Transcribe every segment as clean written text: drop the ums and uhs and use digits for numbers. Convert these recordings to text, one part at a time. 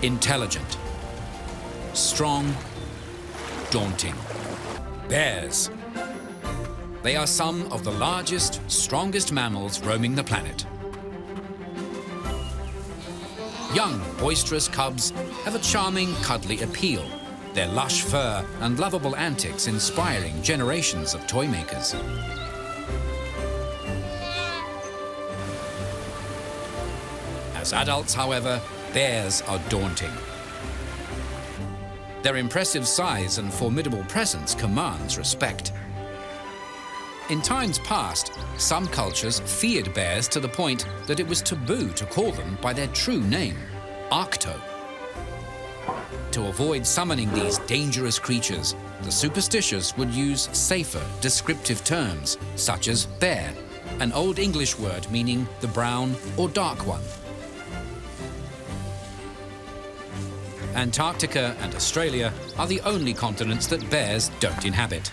Intelligent, strong, daunting. Bears. They are some of the largest, strongest mammals roaming the planet. Young, boisterous cubs have a charming, cuddly appeal, their lush fur and lovable antics inspiring generations of toy makers. As adults, however, bears are daunting. Their impressive size and formidable presence commands respect. In times past, some cultures feared bears to the point that it was taboo to call them by their true name, Arcto. To avoid summoning these dangerous creatures, the superstitious would use safer, descriptive terms, such as bear, an Old English word meaning the brown or dark one. Antarctica and Australia are the only continents that bears don't inhabit.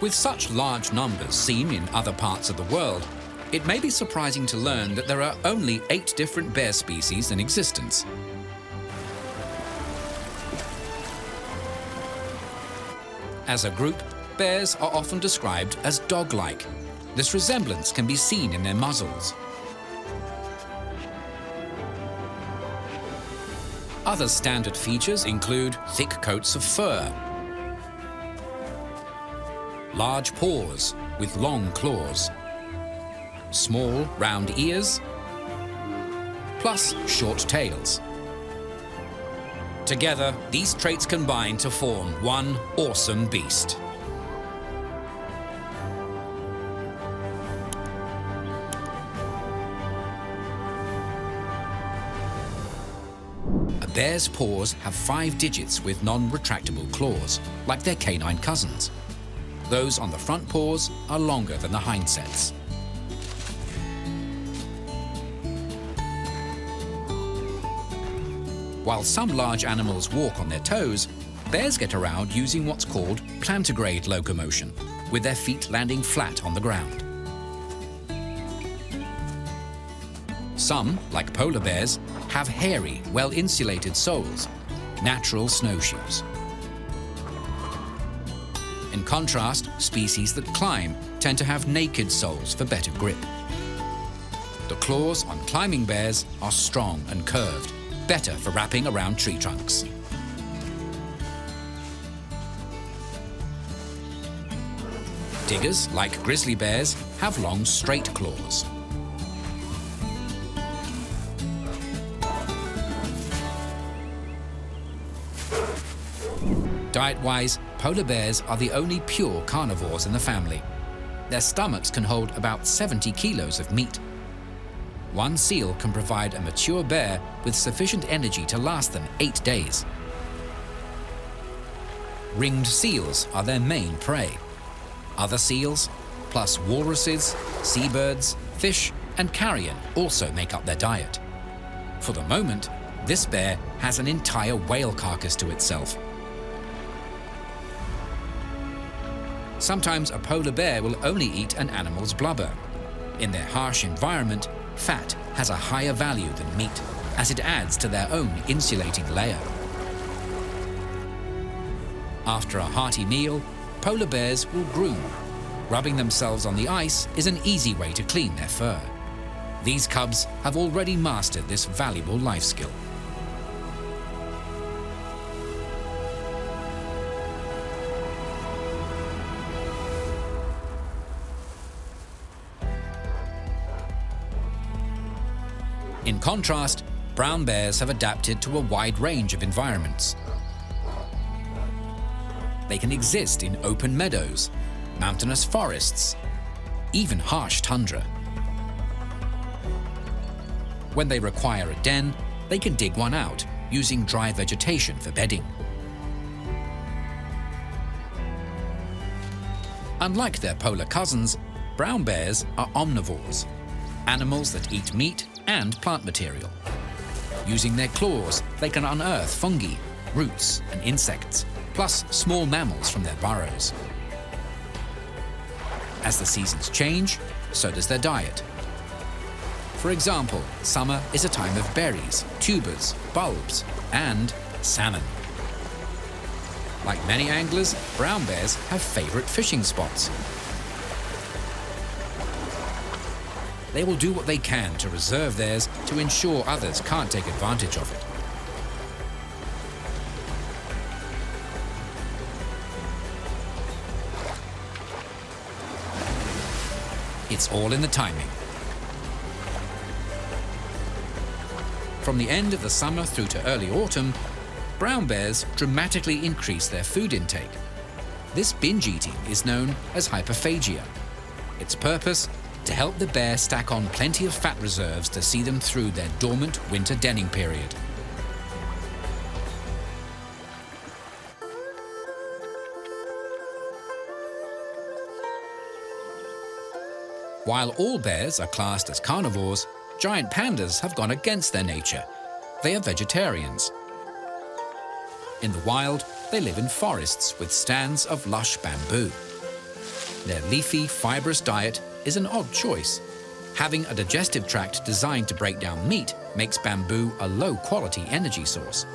With such large numbers seen in other parts of the world, it may be surprising to learn that there are only 8 different bear species in existence. As a group, bears are often described as dog-like. This resemblance can be seen in their muzzles. Other standard features include thick coats of fur, large paws with long claws, small round ears, plus short tails. Together, these traits combine to form one awesome beast. A bear's paws have 5 digits with non-retractable claws, like their canine cousins. Those on the front paws are longer than the hind sets. While some large animals walk on their toes, bears get around using what's called plantigrade locomotion, with their feet landing flat on the ground. Some, like polar bears, have hairy, well-insulated soles, natural snowshoes. In contrast, species that climb tend to have naked soles for better grip. The claws on climbing bears are strong and curved, better for wrapping around tree trunks. Diggers, like grizzly bears, have long, straight claws. Diet-wise, polar bears are the only pure carnivores in the family. Their stomachs can hold about 70 kilos of meat. One seal can provide a mature bear with sufficient energy to last them 8 days. Ringed seals are their main prey. Other seals, plus walruses, seabirds, fish, and carrion also make up their diet. For the moment, this bear has an entire whale carcass to itself. Sometimes a polar bear will only eat an animal's blubber. In their harsh environment, fat has a higher value than meat, as it adds to their own insulating layer. After a hearty meal, polar bears will groom. Rubbing themselves on the ice is an easy way to clean their fur. These cubs have already mastered this valuable life skill. In contrast, brown bears have adapted to a wide range of environments. They can exist in open meadows, mountainous forests, even harsh tundra. When they require a den, they can dig one out, using dry vegetation for bedding. Unlike their polar cousins, brown bears are omnivores, animals that eat meat and plant material. Using their claws, they can unearth fungi, roots, and insects, plus small mammals from their burrows. As the seasons change, so does their diet. For example, summer is a time of berries, tubers, bulbs, and salmon. Like many anglers, brown bears have favorite fishing spots. They will do what they can to reserve theirs to ensure others can't take advantage of it. It's all in the timing. From the end of the summer through to early autumn, brown bears dramatically increase their food intake. This binge eating is known as hyperphagia. Its purpose? To help the bear stack on plenty of fat reserves to see them through their dormant winter denning period. While all bears are classed as carnivores, giant pandas have gone against their nature. They are vegetarians. In the wild, they live in forests with stands of lush bamboo. Their leafy, fibrous diet is an odd choice. Having a digestive tract designed to break down meat makes bamboo a low-quality energy source.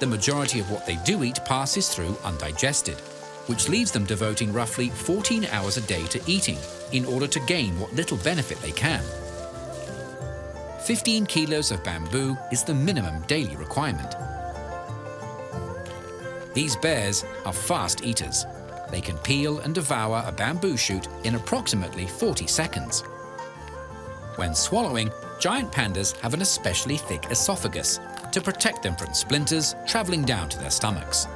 The majority of what they do eat passes through undigested, which leaves them devoting roughly 14 hours a day to eating in order to gain what little benefit they can. 15 kilos of bamboo is the minimum daily requirement. These bears are fast eaters. They can peel and devour a bamboo shoot in approximately 40 seconds. When swallowing, giant pandas have an especially thick esophagus to protect them from splinters traveling down to their stomachs.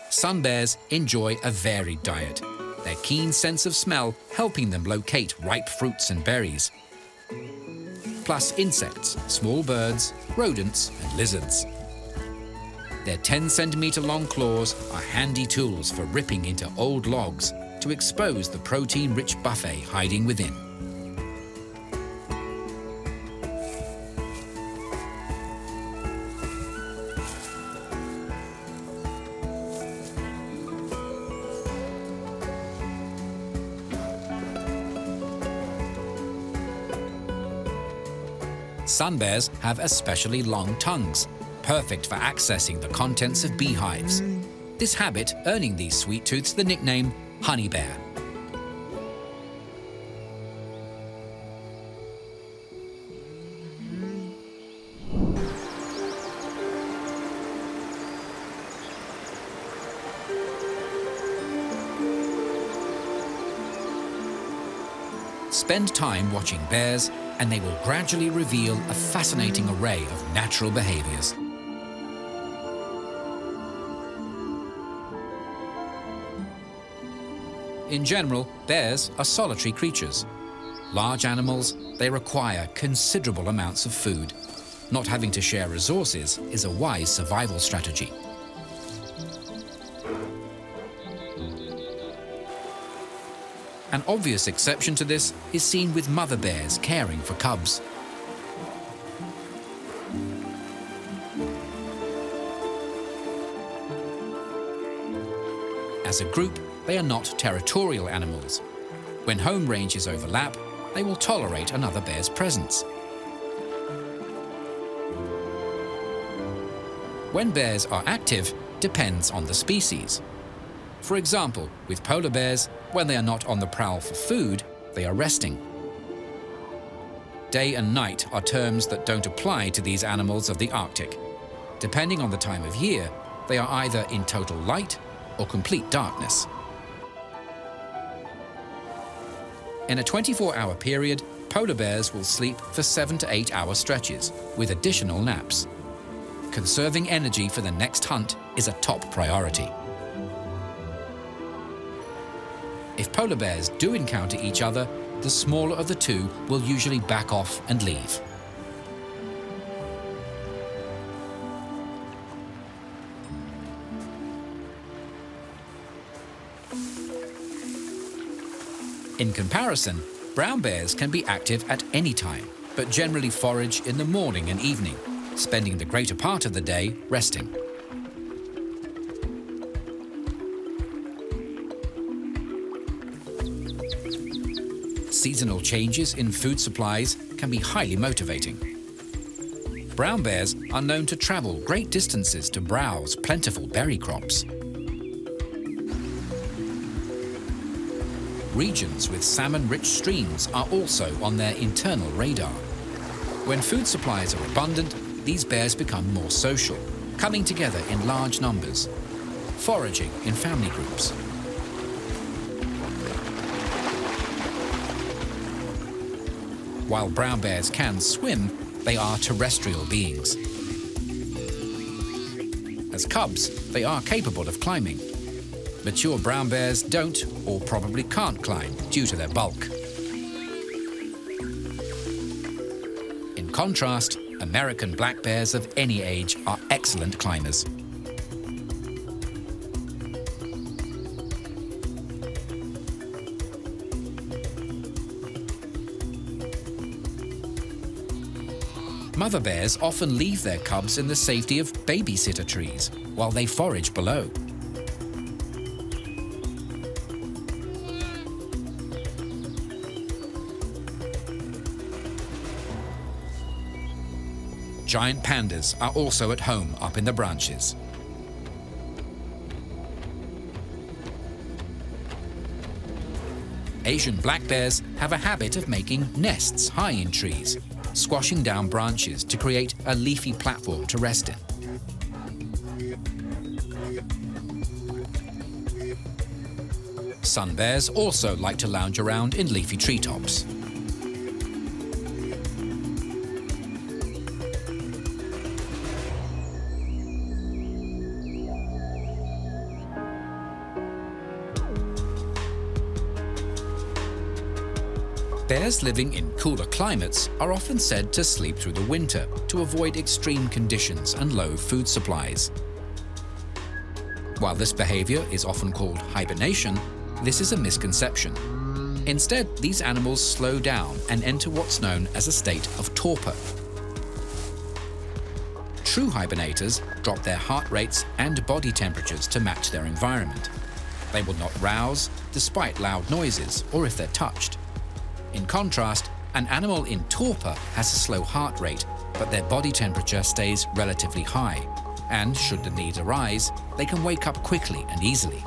Sun bears enjoy a varied diet, their keen sense of smell helping them locate ripe fruits and berries. Plus insects, small birds, rodents and lizards. Their 10-centimeter long claws are handy tools for ripping into old logs to expose the protein-rich buffet hiding within. Sun bears have especially long tongues, perfect for accessing the contents of beehives. This habit earning these sweet tooths the nickname honey bear. Spend time watching bears, and they will gradually reveal a fascinating array of natural behaviors. In general, bears are solitary creatures. Large animals, they require considerable amounts of food. Not having to share resources is a wise survival strategy. An obvious exception to this is seen with mother bears caring for cubs. As a group, they are not territorial animals. When home ranges overlap, they will tolerate another bear's presence. When bears are active depends on the species. For example, with polar bears, when they are not on the prowl for food, they are resting. Day and night are terms that don't apply to these animals of the Arctic. Depending on the time of year, they are either in total light or complete darkness. In a 24-hour period, polar bears will sleep for 7 to 8 hour stretches, with additional naps. Conserving energy for the next hunt is a top priority. If polar bears do encounter each other, the smaller of the two will usually back off and leave. In comparison, brown bears can be active at any time, but generally forage in the morning and evening. spending the greater part of the day resting. Seasonal changes in food supplies can be highly motivating. Brown bears are known to travel great distances to browse plentiful berry crops. Regions with salmon-rich streams are also on their internal radar. When food supplies are abundant, these bears become more social, coming together in large numbers, foraging in family groups. While brown bears can swim, they are terrestrial beings. As cubs, they are capable of climbing. Mature brown bears don't or probably can't climb due to their bulk. In contrast, American black bears of any age are excellent climbers. Mother bears often leave their cubs in the safety of babysitter trees while they forage below. Giant pandas are also at home up in the branches. Asian black bears have a habit of making nests high in trees, squashing down branches to create a leafy platform to rest in. Sun bears also like to lounge around in leafy treetops. Bears living in cooler climates are often said to sleep through the winter to avoid extreme conditions and low food supplies. While this behavior is often called hibernation, this is a misconception. Instead, these animals slow down and enter what's known as a state of torpor. True hibernators drop their heart rates and body temperatures to match their environment. They will not rouse despite loud noises or if they're touched. In contrast, an animal in torpor has a slow heart rate, but their body temperature stays relatively high, and should the need arise, they can wake up quickly and easily.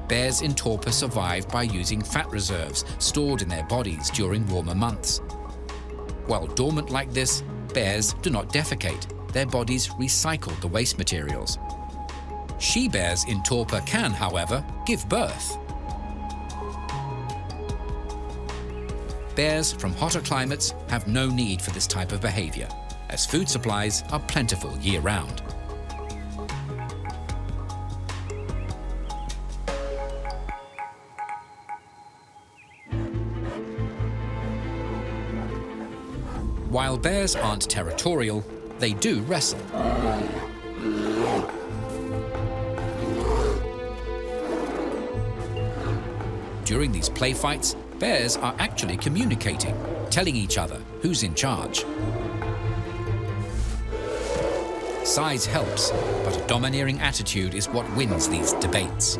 Bears in torpor survive by using fat reserves stored in their bodies during warmer months. While dormant like this, bears do not defecate. Their bodies recycle the waste materials. She-bears in torpor can, however, give birth. Bears from hotter climates have no need for this type of behavior, as food supplies are plentiful year-round. While bears aren't territorial, they do wrestle. During these play fights, bears are actually communicating, telling each other who's in charge. Size helps, but a domineering attitude is what wins these debates.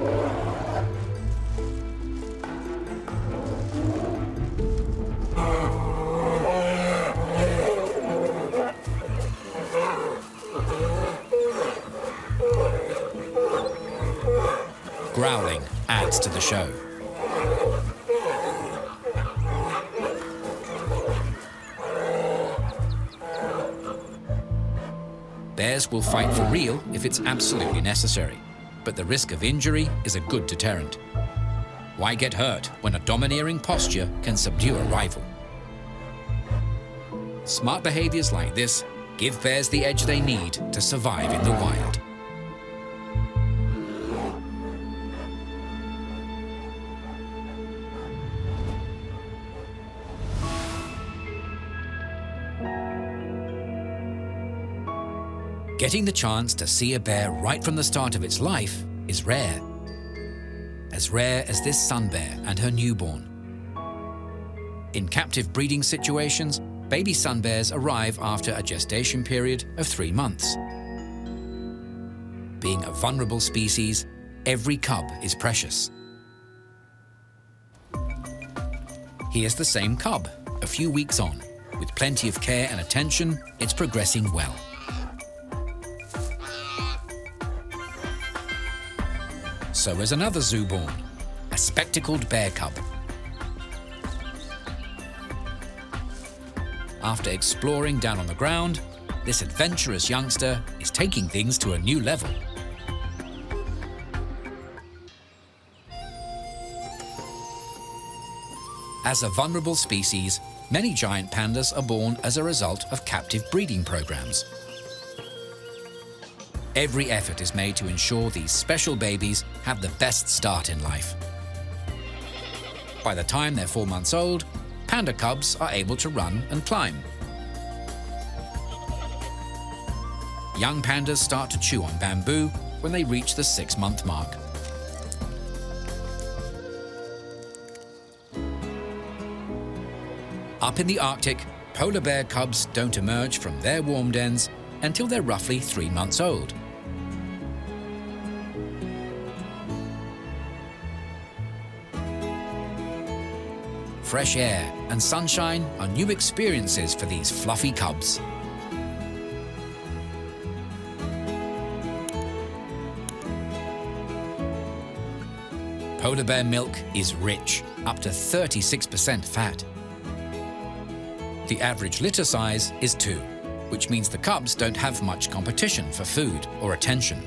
Growling adds to the show. Bears will fight for real if it's absolutely necessary, but the risk of injury is a good deterrent. Why get hurt when a domineering posture can subdue a rival? Smart behaviors like this give bears the edge they need to survive in the wild. Getting the chance to see a bear right from the start of its life is rare. as rare as this sun bear and her newborn. In captive breeding situations, baby sun bears arrive after a gestation period of 3 months. Being a vulnerable species, every cub is precious. Here's the same cub, a few weeks on. With plenty of care and attention, it's progressing well. So is another zoo-born, a spectacled bear cub. After exploring down on the ground, this adventurous youngster is taking things to a new level. As a vulnerable species, many giant pandas are born as a result of captive breeding programs. Every effort is made to ensure these special babies have the best start in life. By the time they're 4 months old, panda cubs are able to run and climb. Young pandas start to chew on bamboo when they reach the 6-month mark. Up in the Arctic, polar bear cubs don't emerge from their warm dens until they're roughly 3 months old. Fresh air and sunshine are new experiences for these fluffy cubs. Polar bear milk is rich, up to 36% fat. The average litter size is 2, which means the cubs don't have much competition for food or attention.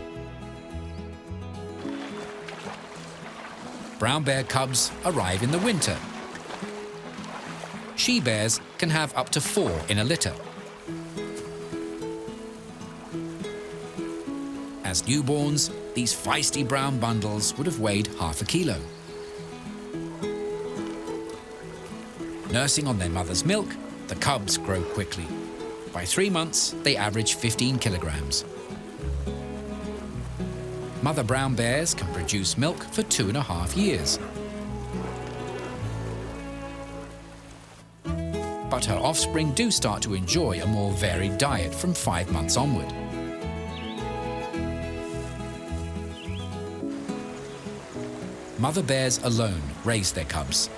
Brown bear cubs arrive in the winter. She bears can have up to 4 in a litter. As newborns, these feisty brown bundles would have weighed half a kilo. Nursing on their mother's milk, the cubs grow quickly. By 3 months, they average 15 kilograms. Mother brown bears can produce milk for 2.5 years. But her offspring do start to enjoy a more varied diet from 5 months onward. Mother bears alone raise their cubs.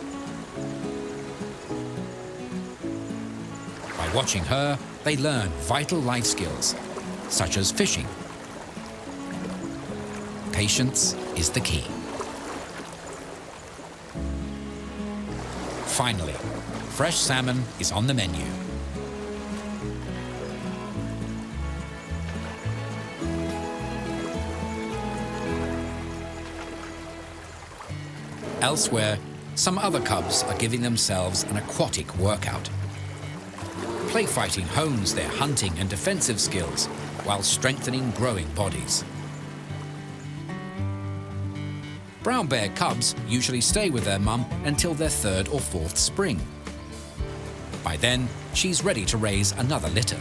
By watching her, they learn vital life skills, such as fishing. Patience is the key. Finally, fresh salmon is on the menu. Elsewhere, some other cubs are giving themselves an aquatic workout. Play fighting hones their hunting and defensive skills while strengthening growing bodies. Brown bear cubs usually stay with their mum until their 3rd or 4th spring. By then, she's ready to raise another litter.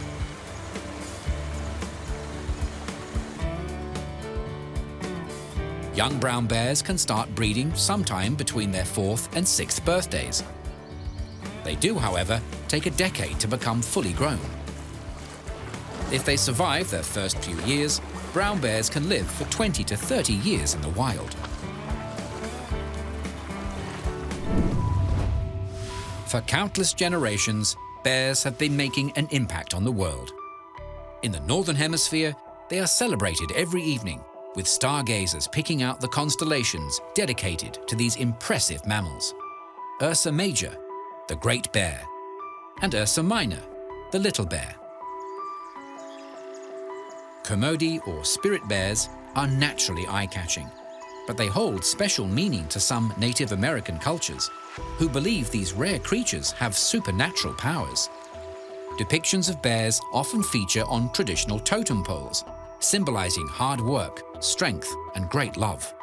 Young brown bears can start breeding sometime between their 4th and 6th birthdays. They do, however, take a decade to become fully grown. If they survive their first few years, brown bears can live for 20 to 30 years in the wild. For countless generations, bears have been making an impact on the world. In the Northern Hemisphere, they are celebrated every evening, with stargazers picking out the constellations dedicated to these impressive mammals. Ursa Major, the Great Bear, and Ursa Minor, the Little Bear. Kermode or spirit bears are naturally eye-catching, but they hold special meaning to some Native American cultures who believe these rare creatures have supernatural powers. Depictions of bears often feature on traditional totem poles, symbolizing hard work, strength, and great love.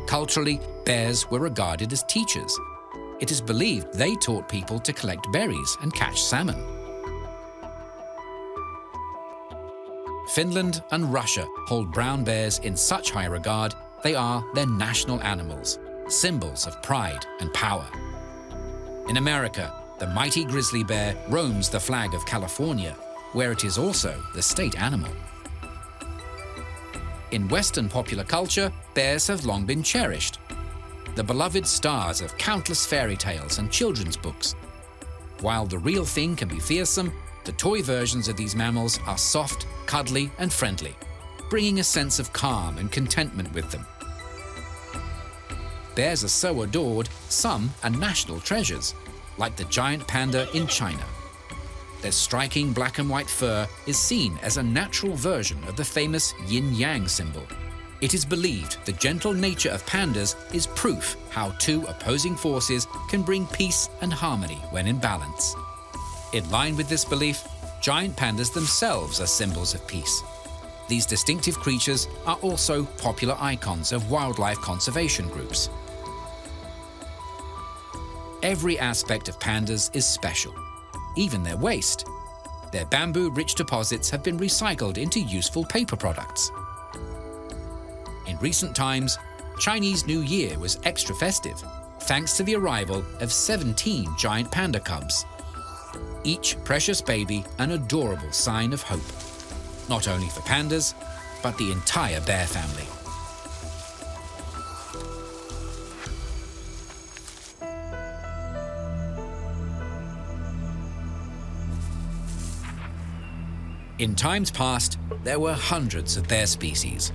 Culturally, bears were regarded as teachers. It is believed they taught people to collect berries and catch salmon. Finland and Russia hold brown bears in such high regard they are their national animals, symbols of pride and power. In America, the mighty grizzly bear roams the flag of California, where it is also the state animal. In Western popular culture, bears have long been cherished, the beloved stars of countless fairy tales and children's books. While the real thing can be fearsome, the toy versions of these mammals are soft, cuddly, and friendly, bringing a sense of calm and contentment with them. Bears are so adored, some are national treasures, like the giant panda in China. Their striking black and white fur is seen as a natural version of the famous yin-yang symbol. It is believed the gentle nature of pandas is proof how two opposing forces can bring peace and harmony when in balance. In line with this belief, giant pandas themselves are symbols of peace. These distinctive creatures are also popular icons of wildlife conservation groups. Every aspect of pandas is special, even their waste. Their bamboo-rich deposits have been recycled into useful paper products. In recent times, Chinese New Year was extra festive, thanks to the arrival of 17 giant panda cubs. Each precious baby an adorable sign of hope, not only for pandas, but the entire bear family. In times past, there were hundreds of bear species.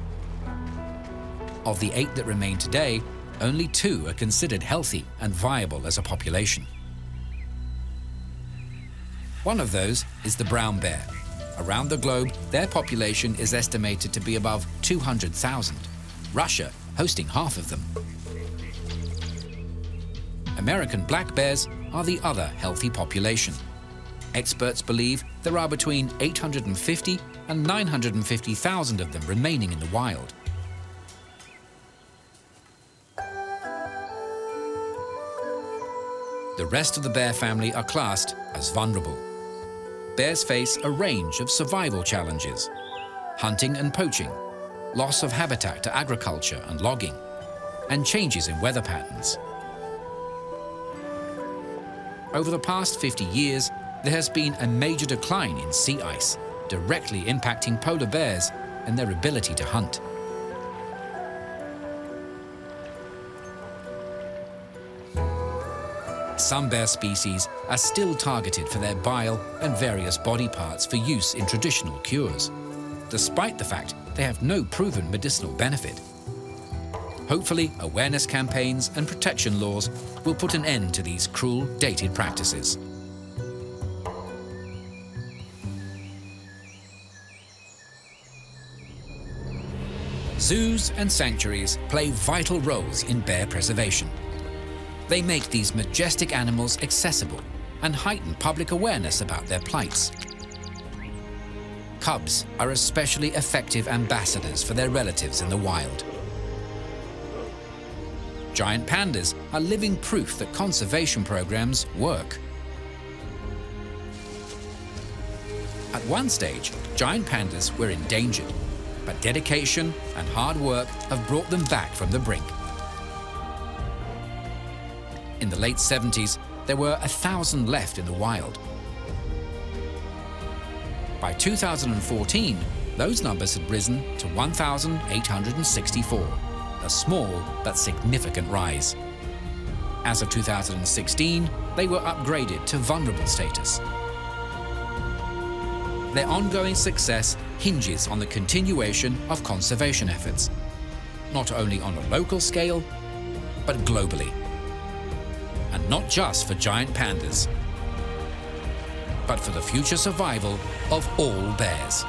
Of the 8 that remain today, only 2 are considered healthy and viable as a population. One of those is the brown bear. Around the globe, their population is estimated to be above 200,000, Russia hosting half of them. American black bears are the other healthy population. Experts believe there are between 850 and 950,000 of them remaining in the wild. The rest of the bear family are classed as vulnerable. Bears face a range of survival challenges: hunting and poaching, loss of habitat to agriculture and logging, and changes in weather patterns. Over the past 50 years, there has been a major decline in sea ice, directly impacting polar bears and their ability to hunt. Some bear species are still targeted for their bile and various body parts for use in traditional cures, despite the fact they have no proven medicinal benefit. Hopefully, awareness campaigns and protection laws will put an end to these cruel, dated practices. Zoos and sanctuaries play vital roles in bear preservation. They make these majestic animals accessible and heighten public awareness about their plights. Cubs are especially effective ambassadors for their relatives in the wild. Giant pandas are living proof that conservation programs work. At one stage, giant pandas were endangered, but dedication and hard work have brought them back from the brink. In the late 70s, there were 1,000 left in the wild. By 2014, those numbers had risen to 1,864, a small but significant rise. As of 2016, they were upgraded to vulnerable status. Their ongoing success hinges on the continuation of conservation efforts, not only on a local scale, but globally. And not just for giant pandas, but for the future survival of all bears.